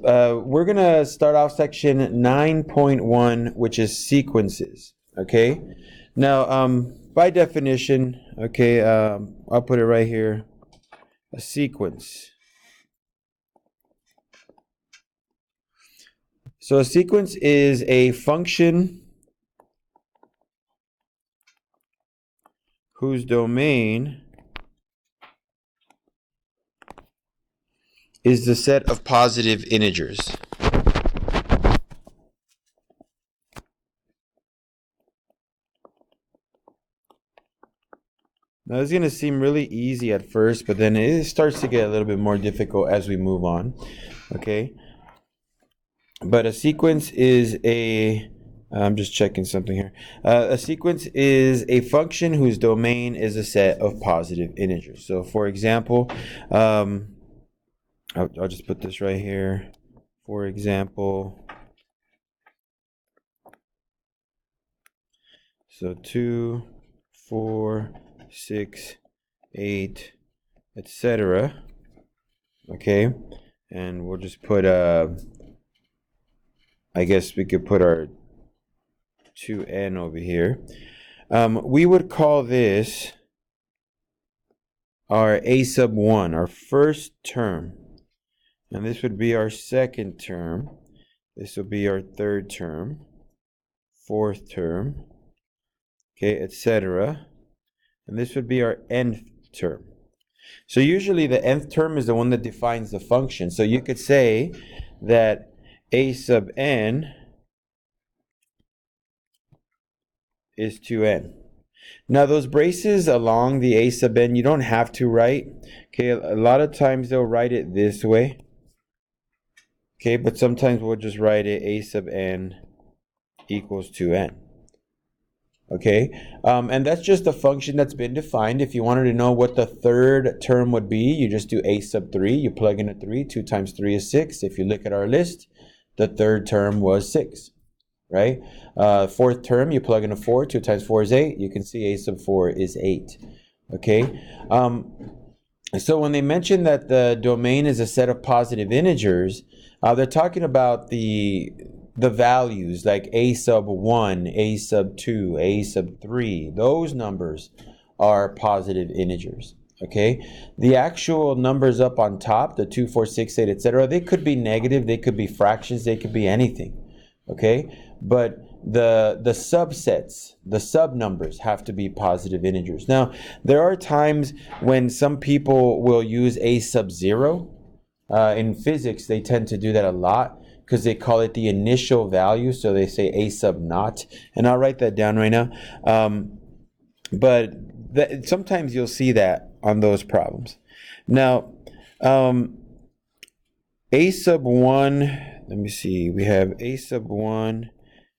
we're gonna start off section 9.1, which is sequences. Okay. Now, by definition, okay, I'll put it right here. A sequence. So a sequence is a function whose domain is the set of positive integers. Now, it's going to seem really easy at first, but then it starts to get a little bit more difficult as we move on. Okay? But a sequence is I'm just checking something here. A sequence is a function whose domain is a set of positive integers. So, for example, I'll just put this right here. For example, so 2, 4, 6, 8, etc. Okay, and we'll just put I guess we could put our 2n over here. We would call this our a sub 1, our first term. And this would be our second term. This will be our third term, fourth term, okay, etc. And this would be our nth term. So usually the nth term is the one that defines the function. So you could say that a sub n is 2n. Now those braces along the a sub n, you don't have to write. Okay, a lot of times they'll write it this way. Okay, but sometimes we'll just write it a sub n equals 2n. Okay, and that's just a function that's been defined. If you wanted to know what the third term would be, you just do a sub 3. You plug in a 3. 2 times 3 is 6. If you look at our list, the third term was 6. Right? Fourth term, you plug in a 4. 2 times 4 is 8. You can see a sub 4 is 8. Okay? So when they mention that the domain is a set of positive integers, they're talking about the values like a sub 1, a sub 2, a sub 3. Those numbers are positive integers. Okay? The actual numbers up on top, the 2, 4, 6, 8, etc., they could be negative, they could be fractions, they could be anything. Okay? But the subsets, the sub numbers have to be positive integers. Now, there are times when some people will use a sub 0. In physics, they tend to do that a lot because they call it the initial value. So they say a sub naught. And I'll write that down right now. But sometimes you'll see that on those problems. Now, a sub 1, let me see. We have a sub 1,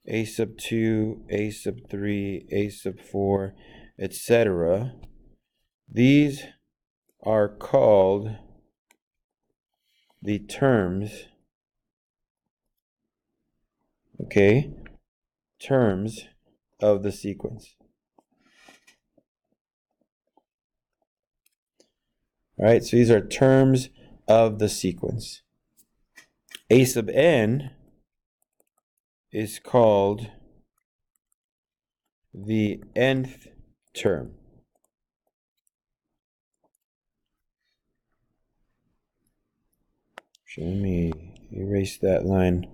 a sub 2, a sub 3, a sub 4, etc. These are called the terms, okay, terms of the sequence. All right, so these are terms of the sequence. A sub n is called the nth term. So let me erase that line.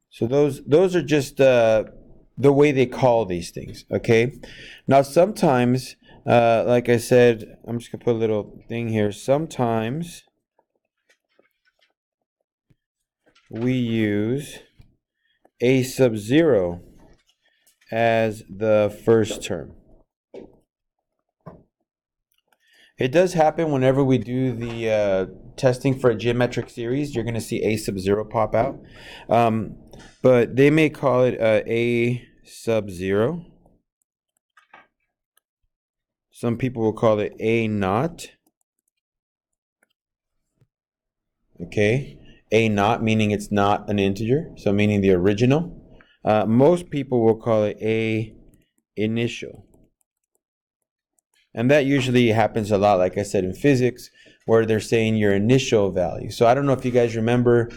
So those are just the way they call these things, okay? Now sometimes, like I said, I'm just going to put a little thing here. Sometimes we use a sub 0 as the first term. It does happen whenever we do the testing for a geometric series. You're going to see a sub 0 pop out. But they may call it a sub 0. Some people will call it a naught. Okay. A naught meaning it's not an integer. So meaning the original. Most people will call it a initial. And that usually happens a lot, like I said, in physics, where they're saying your initial value. So I don't know if you guys remember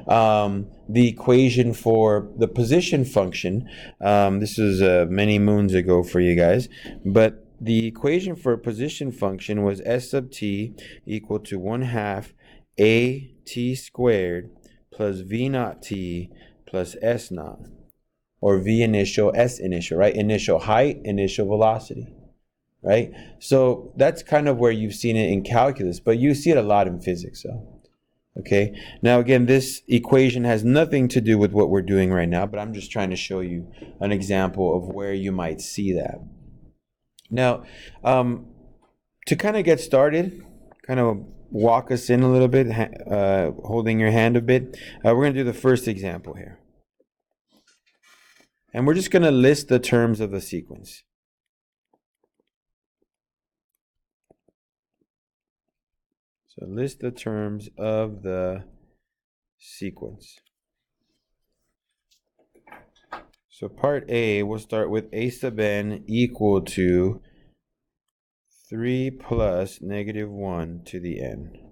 the equation for the position function. This was many moons ago for you guys. But the equation for a position function was S sub t equal to 1/2 a t squared plus v naught t plus s naught. Or v initial, s initial, right? Initial height, initial velocity. Right? So that's kind of where you've seen it in calculus, but you see it a lot in physics. So, okay. Now, again, this equation has nothing to do with what we're doing right now, but I'm just trying to show you an example of where you might see that. Now, to kind of get started, kind of walk us in a little bit, holding your hand a bit, we're going to do the first example here. And we're just going to list the terms of the sequence. So list the terms of the sequence. So part A, we'll start with a sub n equal to 3 plus negative 1 to the n.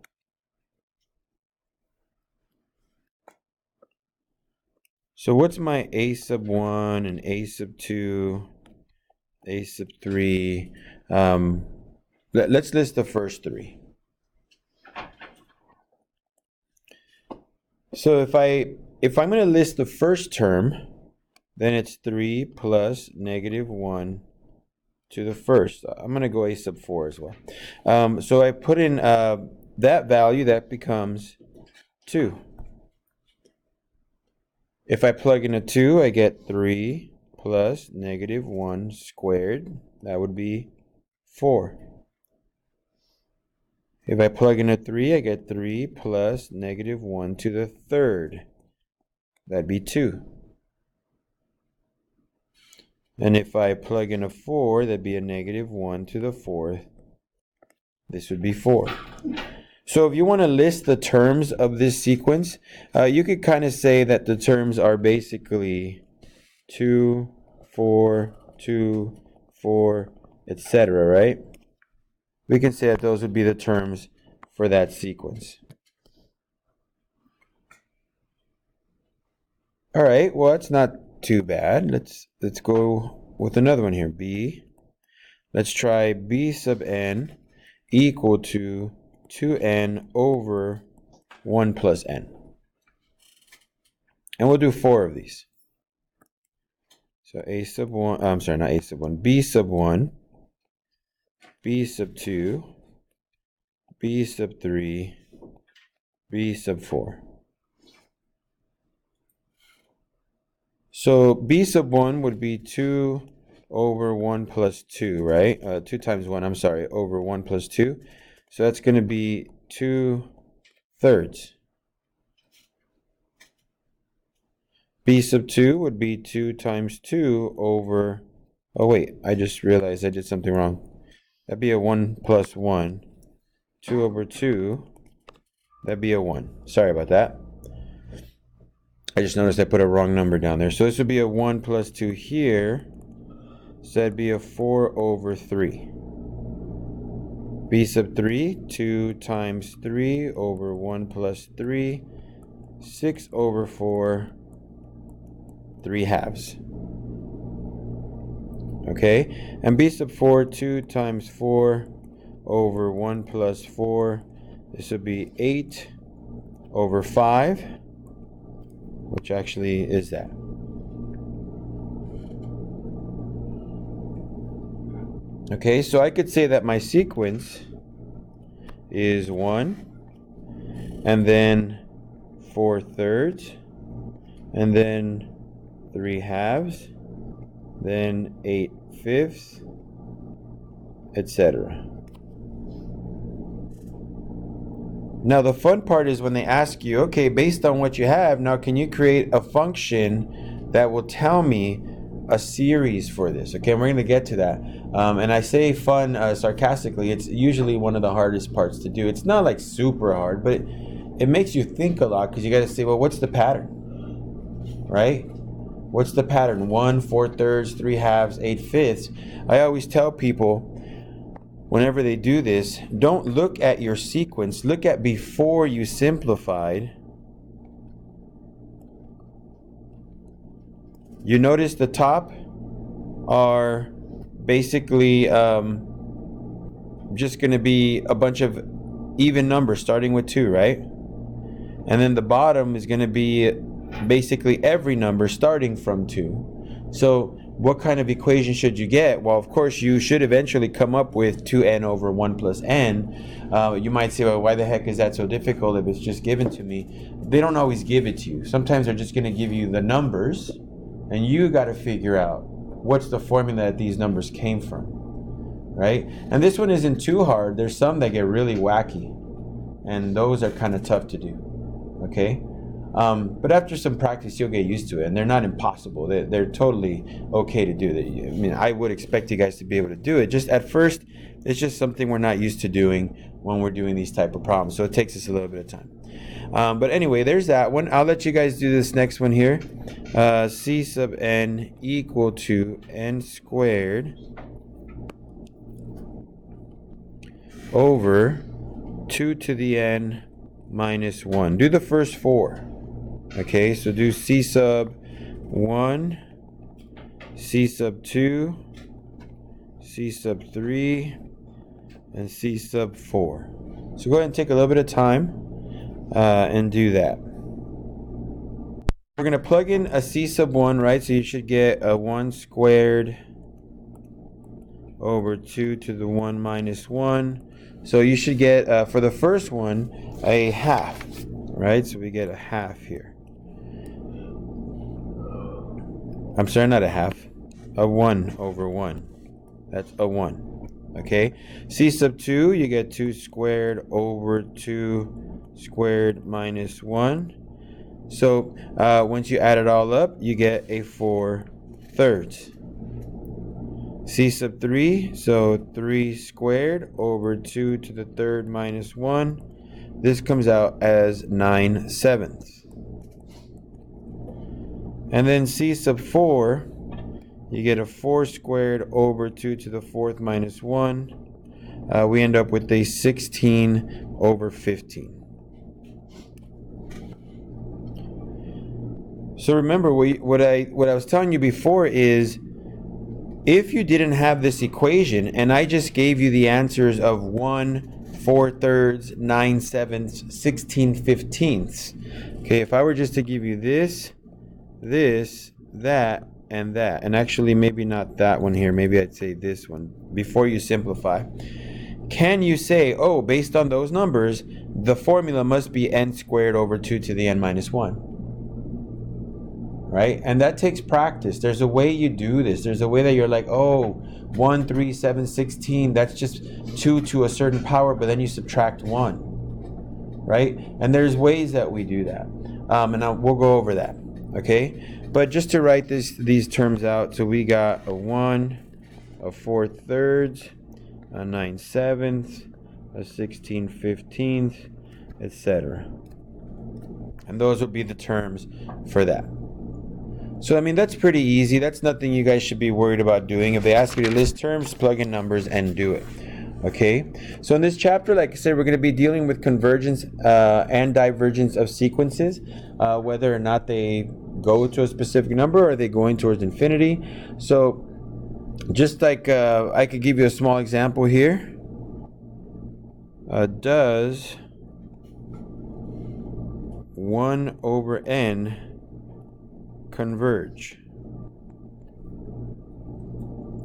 So what's my a sub 1 and a sub 2, a sub 3? Let's list the first three. So if I'm going to list the first term, then it's 3 plus negative 1 to the first. I'm going to go a sub 4 as well. So I put in that value, that becomes 2. If I plug in a 2, I get 3 plus negative 1 squared. That would be 4. If I plug in a 3, I get 3 plus negative 1 to the third. That'd be 2. And if I plug in a 4, that'd be a negative 1 to the fourth. This would be 4. So if you want to list the terms of this sequence, you could kind of say that the terms are basically 2, 4, 2, 4, etc., right? We can say that those would be the terms for that sequence. All right, well, that's not too bad. Let's go with another one here. B. Let's try b sub n equal to 2n over 1 plus n. And we'll do 4 of these. So a sub 1, I'm sorry, not a sub 1, b sub 1, b sub 2, b sub 3, b sub 4. So b sub 1 would be 2 over 1 plus 2, right? 2 times 1, I'm sorry, over 1 plus 2. So that's going to be 2/3. B sub 2 would be 2 times 2 over, oh wait, I just realized I did something wrong. That'd be a 1 plus 1. 2 over 2, that'd be a 1. Sorry about that. I just noticed I put a wrong number down there. So this would be a 1 plus 2 here. So that'd be a 4 over 3. B sub 3, 2 times 3 over 1 plus 3, 6 over 4, 3/2. Okay, and b sub 4, 2 times 4 over 1 plus 4, this would be 8 over 5, which actually is that. Okay, so I could say that my sequence is 1, and then 4/3, and then 3/2, then 8/5, etc. Now the fun part is when they ask you, okay, based on what you have, now can you create a function that will tell me a series for this? Okay, and we're going to get to that. And I say fun sarcastically. It's usually one of the hardest parts to do. It's not like super hard, but it makes you think a lot, because you got to say, well, what's the pattern, right? What's the pattern? 1, 4/3, 3/2, 8/5. I always tell people, whenever they do this, don't look at your sequence. Look at before you simplified. You notice the top are basically just going to be a bunch of even numbers starting with 2, right? And then the bottom is going to be basically every number starting from 2. So what kind of equation should you get? Well, of course, you should eventually come up with 2n over 1 plus n. You might say, well, why the heck is that so difficult if it's just given to me? They don't always give it to you. Sometimes they're just going to give you the numbers, and you got to figure out what's the formula that these numbers came from, right? And this one isn't too hard. There's some that get really wacky, and those are kind of tough to do, okay? But after some practice, you'll get used to it, and they're not impossible. They're totally okay to do. I mean, I would expect you guys to be able to do it. Just at first, it's just something we're not used to doing when we're doing these type of problems, so it takes us a little bit of time. But anyway, there's that one. I'll let you guys do this next one here. C sub n equal to n squared over 2 to the n minus 1. Do the first 4. Okay, so do C sub 1, C sub 2, C sub 3, and C sub 4. So go ahead and take a little bit of time and do that. We're going to plug in a C sub 1, right? So you should get a 1 squared over 2 to the 1 minus 1. So you should get, for the first one, a half, right? So we get a half here. I'm sorry, not a half. A 1 over 1. That's a 1. Okay? C sub 2, you get 2 squared over 2 squared minus 1. So once you add it all up, you get a 4 thirds. C sub 3, so 3 squared over 2 to the third minus 1. This comes out as 9 sevenths. And then C sub 4, you get a 4 squared over 2 to the fourth minus 1. We end up with a 16 over 15. So remember, what I was telling you before is, if you didn't have this equation and I just gave you the answers of 1, 4 thirds, 9 sevenths, 16 fifteenths. Okay, if I were just to give you this, that, and that, and actually maybe not that one here, maybe I'd say this one, before you simplify. Can you say, oh, based on those numbers, the formula must be n squared over 2 to the n minus 1? Right? And that takes practice. There's a way you do this. There's a way that you're like, oh, 1, 3, 7, 16, that's just 2 to a certain power, but then you subtract 1. Right? And there's ways that we do that. And we'll go over that. Okay? But just to write these terms out, so we got a 1, a 4 thirds, a 9 sevenths, a 16 fifteenths, etc. And those would be the terms for that. So, I mean, that's pretty easy. That's nothing you guys should be worried about doing. If they ask you to list terms, plug in numbers and do it. Okay? So in this chapter, like I said, we're going to be dealing with convergence and divergence of sequences, whether or not they go to a specific number or are they going towards infinity. So just like I could give you a small example here. Does 1 over n converge?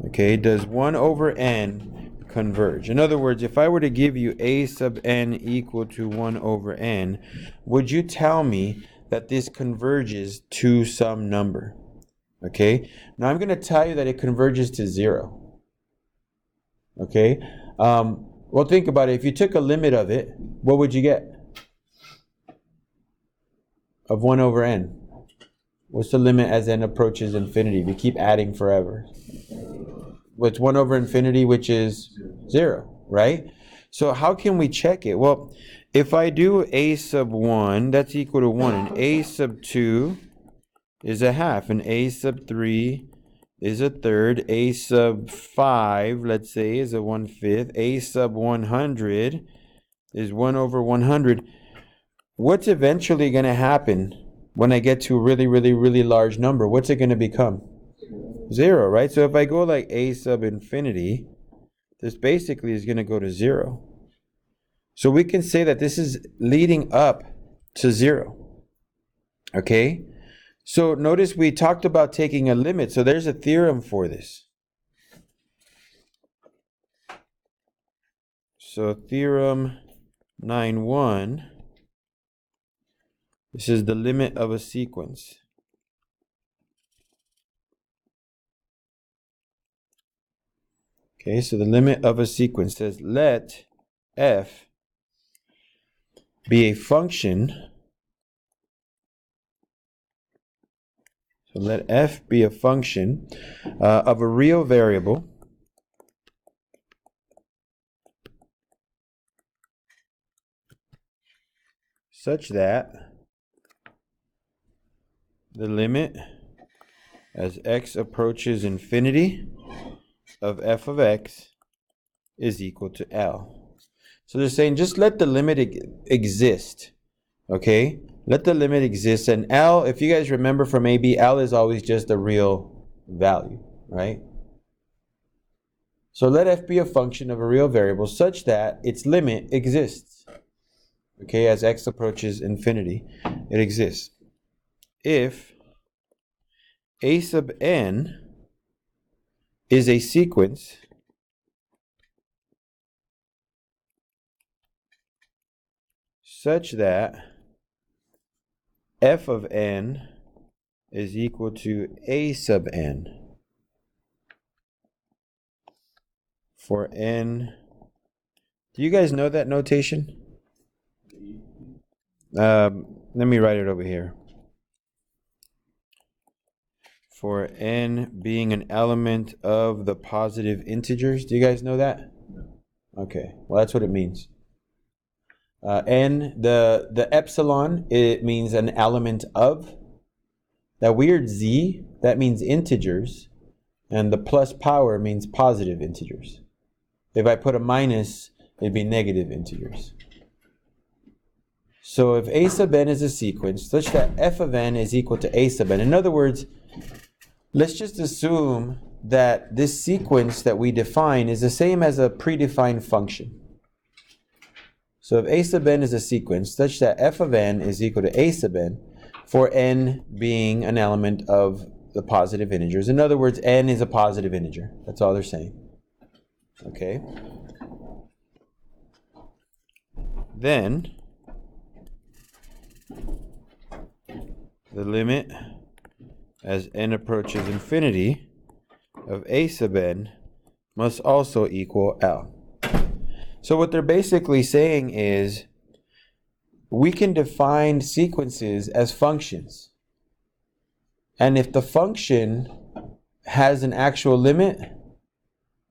Okay, does 1 over n converge? In other words, if I were to give you a sub n equal to 1 over n, would you tell me that this converges to some number? Okay, now I'm going to tell you that it converges to 0. Okay, well, think about it. If you took a limit of it, what would you get? Of 1 over n. What's the limit as n approaches infinity? We keep adding forever. What's 1 over infinity, which is 0, right? So how can we check it? Well, if I do a sub 1, that's equal to 1, and a sub 2 is a half, and a sub 3 is a third. A sub 5, let's say, is a 1/5. A sub 100 is 1 over 100. What's eventually going to happen when I get to a really, really, really large number? What's it going to become? 0, right? So if I go like a sub infinity, this basically is going to go to 0. So we can say that this is leading up to 0. Okay? So notice we talked about taking a limit. So there's a theorem for this. So theorem 9.1. This is the limit of a sequence. Okay, so the limit of a sequence says let f be a function. So let f be a function of a real variable such that the limit as x approaches infinity of f of x is equal to L. So they're saying just let the limit exist. Okay? Let the limit exist. And L, if you guys remember from AB, L is always just a real value, right? So let f be a function of a real variable such that its limit exists. Okay, as x approaches infinity, it exists. If a sub n is a sequence such that f of n is equal to a sub n for n. Do you guys know that notation? Let me write it over here. For n being an element of the positive integers. Do you guys know that? Okay, well that's what it means. N, the epsilon, it means an element of. That weird z, that means integers. And the plus power means positive integers. If I put a minus, it'd be negative integers. So if a sub n is a sequence such that f of n is equal to a sub n. In other words, let's just assume that this sequence that we define is the same as a predefined function. So if a sub n is a sequence such that f of n is equal to a sub n, for n being an element of the positive integers. In other words, n is a positive integer. That's all they're saying. Okay. Then the limit as n approaches infinity of a sub n must also equal L. So what they're basically saying is we can define sequences as functions. And if the function has an actual limit,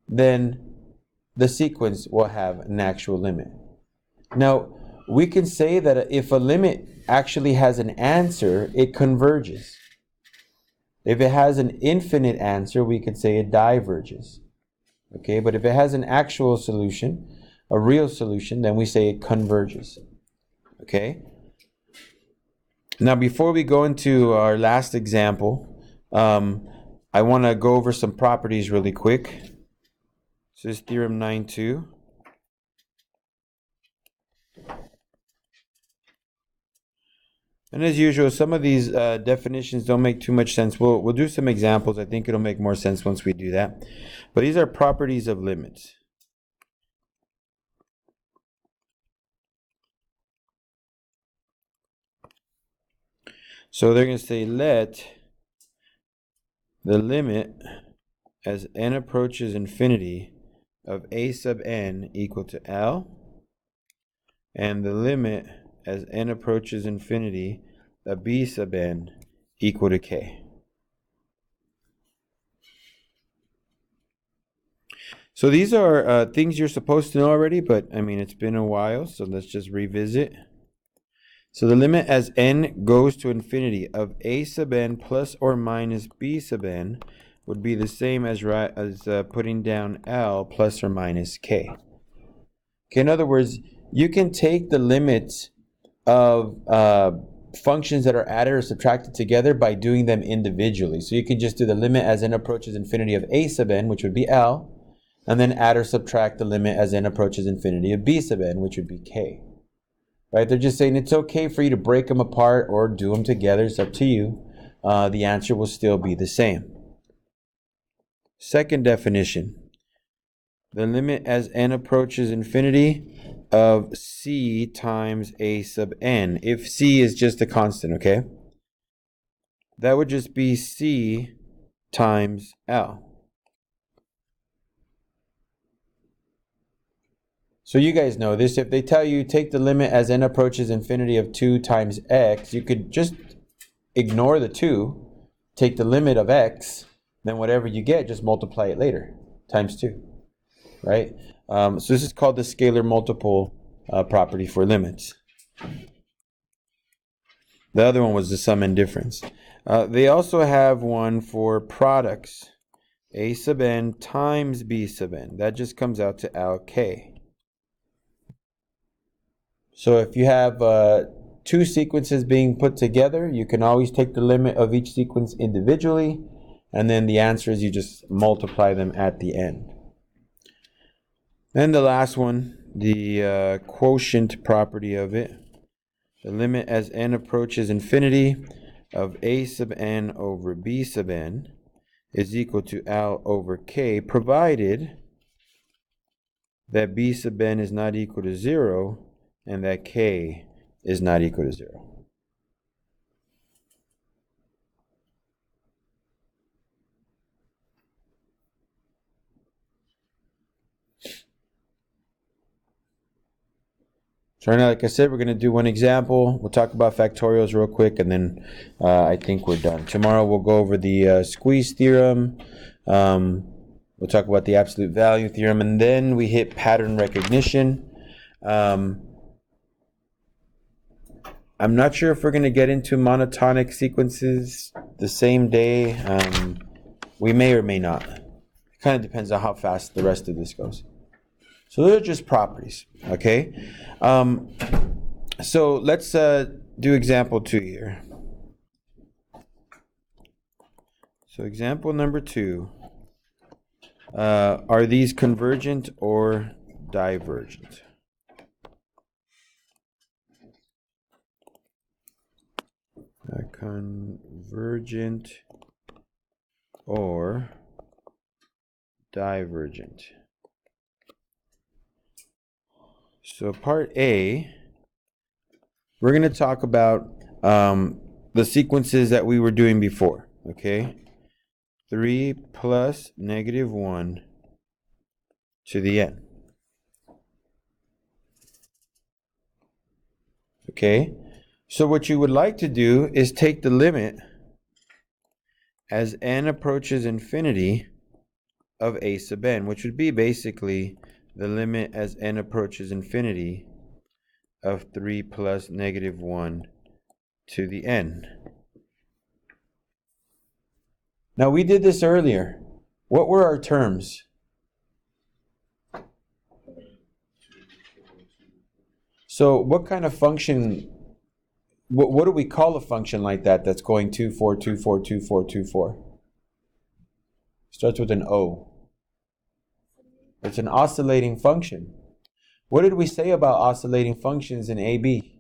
then the sequence will have an actual limit. Now, we can say that if a limit actually has an answer, it converges. If it has an infinite answer, we could say it diverges. Okay, but if it has an actual solution, a real solution, then we say it converges. Okay? Now, before we go into our last example, I want to go over some properties really quick. So this is theorem 9.2. And as usual, some of these definitions don't make too much sense. We'll do some examples. I think it'll make more sense once we do that. But these are properties of limits. So they're going to say let the limit as n approaches infinity of a sub n equal to L, and the limit as n approaches infinity of b sub n equal to k. So these are things you're supposed to know already, but I mean, it's been a while, so let's just revisit. So the limit as n goes to infinity of a sub n plus or minus b sub n would be the same as putting down L plus or minus K. Okay, in other words, you can take the limits of functions that are added or subtracted together by doing them individually. So you can just do the limit as n approaches infinity of a sub n, which would be L, and then add or subtract the limit as n approaches infinity of b sub n, which would be K. Right? They're just saying it's okay for you to break them apart or do them together. It's up to you. The answer will still be the same. Second definition. The limit as n approaches infinity of c times a sub n. If c is just a constant, okay? That would just be c times L. So you guys know this. If they tell you take the limit as n approaches infinity of 2 times x, you could just ignore the 2, take the limit of x, then whatever you get, just multiply it later, times 2, right? So this is called the scalar multiple property for limits. The other one was the sum and difference. They also have one for products, a sub n times b sub n. That just comes out to Lk. So if you have two sequences being put together, you can always take the limit of each sequence individually, and then the answer is you just multiply them at the end. And the last one, the quotient property of it. The limit as n approaches infinity of a sub n over b sub n is equal to L over K, provided that b sub n is not equal to 0 and that K is not equal to 0. So right now, like I said, we're going to do one example. We'll talk about factorials real quick, and then I think we're done. Tomorrow we'll go over the squeeze theorem. We'll talk about the absolute value theorem, and then we hit pattern recognition. I'm not sure if we're going to get into monotonic sequences the same day. We may or may not. It kind of depends on how fast the rest of this goes. So those are just properties, okay? So let's do example 2 here. So example number 2. Are these convergent or divergent? Convergent or divergent. So part A, we're going to talk about the sequences that we were doing before, okay? 3 plus negative 1 to the n. Okay? So what you would like to do is take the limit as n approaches infinity of a sub n, which would be basically the limit as n approaches infinity of 3 plus negative 1 to the n. Now we did this earlier. What were our terms? So what kind of function, what do we call a function like that that's going 2, 4, 2, 4, 2, 4, 2, 4? Starts with an O. It's an oscillating function. What did we say about oscillating functions in AB?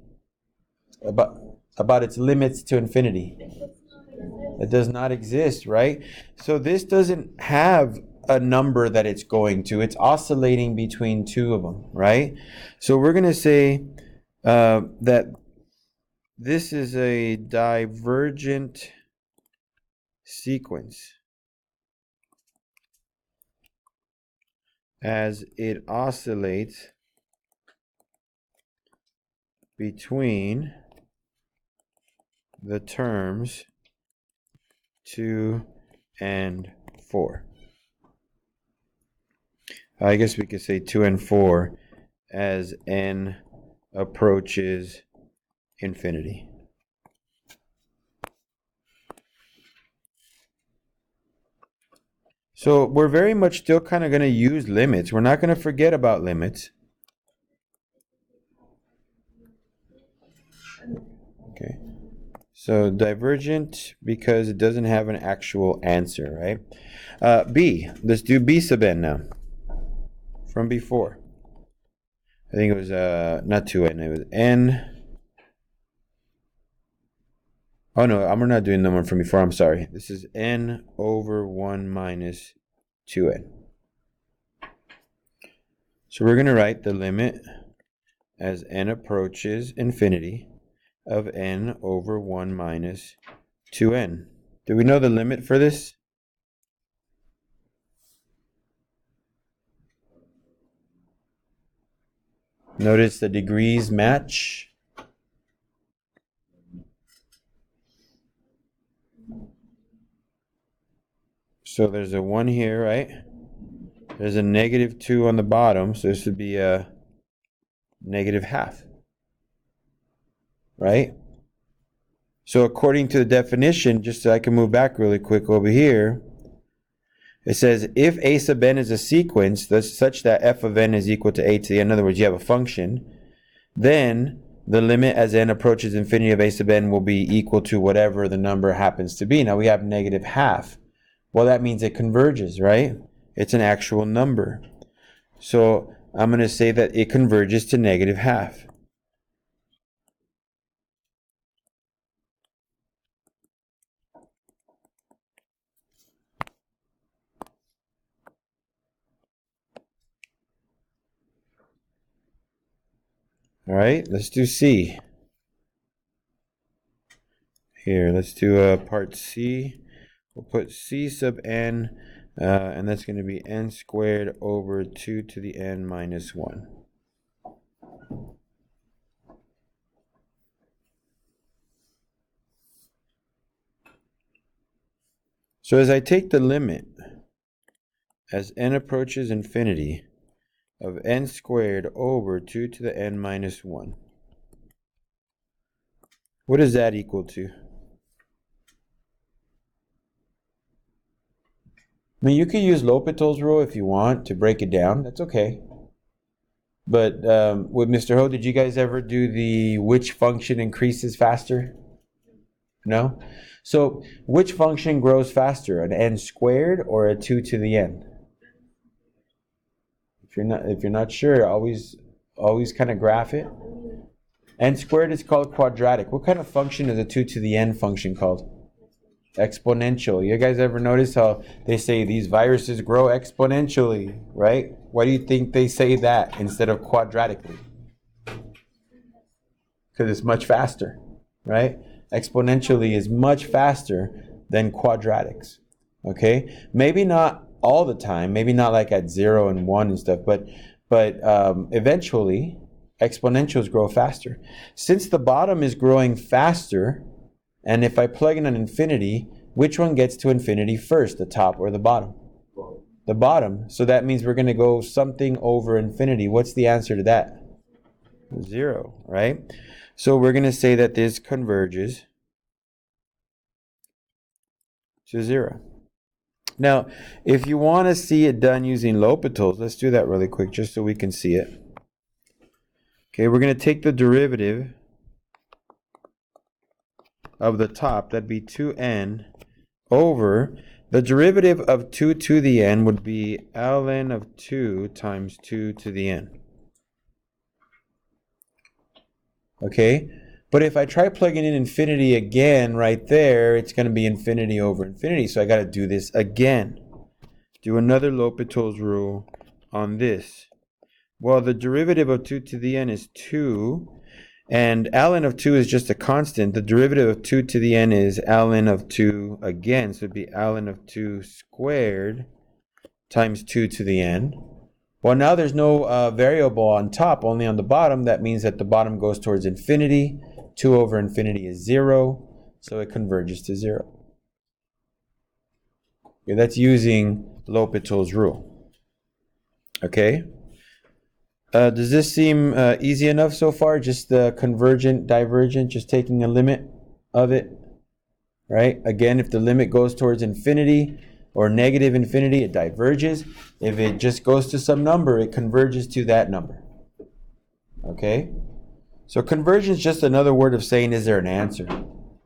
About its limits to infinity. It does not exist, right? So this doesn't have a number that it's going to. It's oscillating between two of them, right? So we're going to say that this is a divergent sequence as it oscillates between the terms 2 and 4. I guess we could say 2 and 4 as n approaches infinity. So we're very much still kind of going to use limits. We're not going to forget about limits. Okay. So divergent because it doesn't have an actual answer, right? B. Let's do B sub n now. From before. I think it was not 2n, it was n. Oh no, we're not doing the one from before, I'm sorry. This is n over 1 minus 2n. So we're going to write the limit as n approaches infinity of n over 1 minus 2n. Do we know the limit for this? Notice the degrees match. So there's a 1 here, right? There's a negative 2 on the bottom, so this would be a negative half. Right? So according to the definition, just so I can move back really quick over here, it says if a sub n is a sequence that's such that f of n is equal to a to the n, in other words, you have a function, then the limit as n approaches infinity of a sub n will be equal to whatever the number happens to be. Now we have negative half. Well, that means it converges, right? It's an actual number. So I'm going to say that it converges to negative half. All right, let's do C. Here, let's do part C. We'll put C sub n, and that's going to be n squared over 2 to the n minus 1. So as I take the limit as n approaches infinity of n squared over 2 to the n minus 1, what is that equal to? I mean, you could use L'Hopital's rule if you want to break it down. That's okay. But with Mr. Ho, did you guys ever do the which function increases faster? No? So which function grows faster, an n squared or a 2 to the n? If you're not sure, always kind of graph it. N squared is called quadratic. What kind of function is a 2 to the n function called? Exponential. You guys ever notice how they say these viruses grow exponentially, right? Why do you think they say that instead of quadratically? Because it's much faster, right? Exponentially is much faster than quadratics, okay? Maybe not all the time, maybe not like at 0 and 1 and stuff, but eventually exponentials grow faster. Since the bottom is growing faster, and if I plug in an infinity, which one gets to infinity first, the top or the bottom? The bottom. So that means we're going to go something over infinity. What's the answer to that? 0, right? So we're going to say that this converges to 0. Now, if you want to see it done using L'Hopital's, let's do that really quick just so we can see it. Okay, we're going to take the derivative of the top, that'd be 2n, over the derivative of 2 to the n would be ln of 2 times 2 to the n. Okay, but if I try plugging in infinity again right there, it's going to be infinity over infinity, so I got to do this again. Do another L'Hopital's rule on this. Well, the derivative of 2 to the n is 2, and ln of 2 is just a constant. The derivative of 2 to the n is ln of 2 again. So it'd be ln of 2 squared times 2 to the n. Well, now there's no variable on top, only on the bottom. That means that the bottom goes towards infinity. 2 over infinity is 0. So it converges to 0. Okay, that's using L'Hopital's rule. Okay. Does this seem easy enough so far? Just the convergent, divergent, just taking a limit of it, right? Again, if the limit goes towards infinity, or negative infinity, it diverges. If it just goes to some number, it converges to that number. Okay? So conversion is just another word of saying, is there an answer?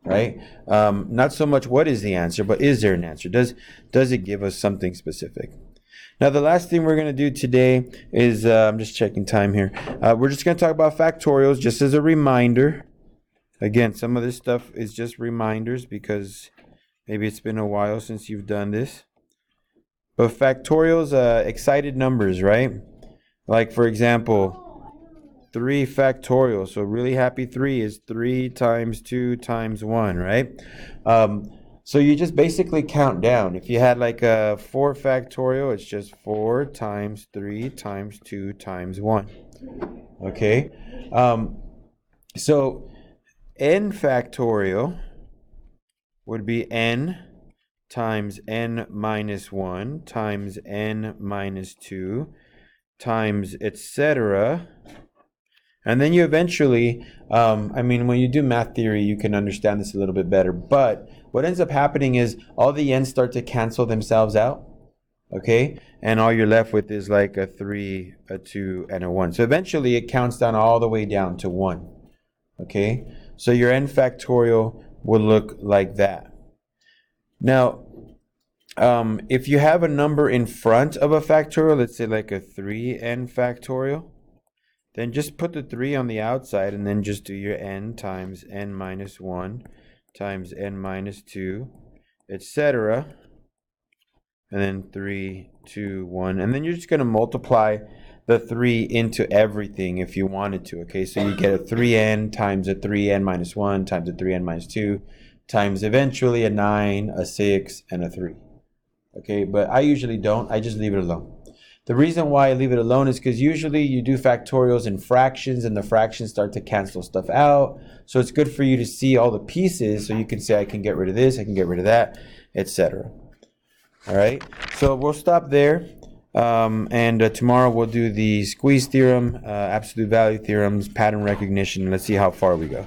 Right? Not so much what is the answer, but is there an answer? Does it give us something specific? Now, the last thing we're going to do today is, I'm just checking time here. We're just going to talk about factorials just as a reminder. Again, some of this stuff is just reminders because maybe it's been a while since you've done this. But factorials, excited numbers, right? Like, for example, 3 factorial. So really happy 3 is 3 times 2 times 1, right? So you just basically count down. If you had like a 4 factorial, it's just 4 times 3 times 2 times 1. Okay? So n factorial would be n times n minus 1 times n minus 2 times etc. And then you eventually, when you do math theory, you can understand this a little bit better. But what ends up happening is all the n's start to cancel themselves out. Okay? And all you're left with is like a 3, a 2, and a 1. So eventually it counts down all the way down to 1. Okay? So your n factorial will look like that. Now, if you have a number in front of a factorial, let's say like a 3n factorial, then just put the 3 on the outside and then just do your n times n minus 1 times n minus 2, etc. And then 3, 2, 1. And then you're just going to multiply the 3 into everything if you wanted to. Okay, so you get a 3n times a 3n minus 1 times a 3n minus 2 times eventually a 9, a 6, and a 3. Okay, but I usually don't. I just leave it alone. The reason why I leave it alone is because usually you do factorials in fractions and the fractions start to cancel stuff out. So it's good for you to see all the pieces so you can say I can get rid of this, I can get rid of that, etc. All right, so we'll stop there. And tomorrow we'll do the squeeze theorem, absolute value theorems, pattern recognition. Let's see how far we go.